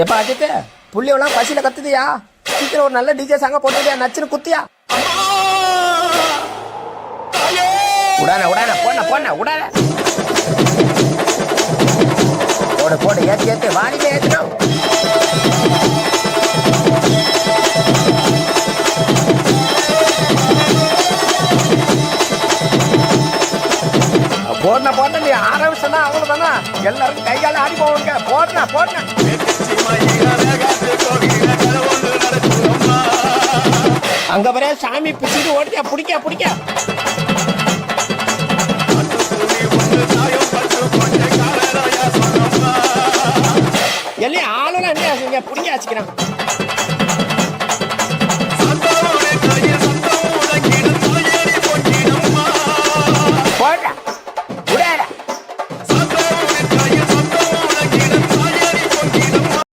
ஏப்பா அஜித்து புள்ளியெல்லாம் பசியில கத்துதியா? சீக்கிரம் ஒரு நல்ல டிஜே சாங்க போட்டுதியா, நச்சுன்னு குத்தியா? உடான உடான போன போன உடான போடு போடு ஏத்து ஏத்து வாலிபே ஏத்துறோம். போடுன போட்ட நீ ஆரம்பிச்சா அவ்வளவுதானா, எல்லாரும் கைகால ஆடி போவாங்க. போடுன போடுன அங்க வர சாமி பிடிச்சிட்டு ஓடியா, பிடிக்க பிடிக்க எல்லாம் ஆளுலாம் என்ன பிடிக்க வச்சுக்கிறான்.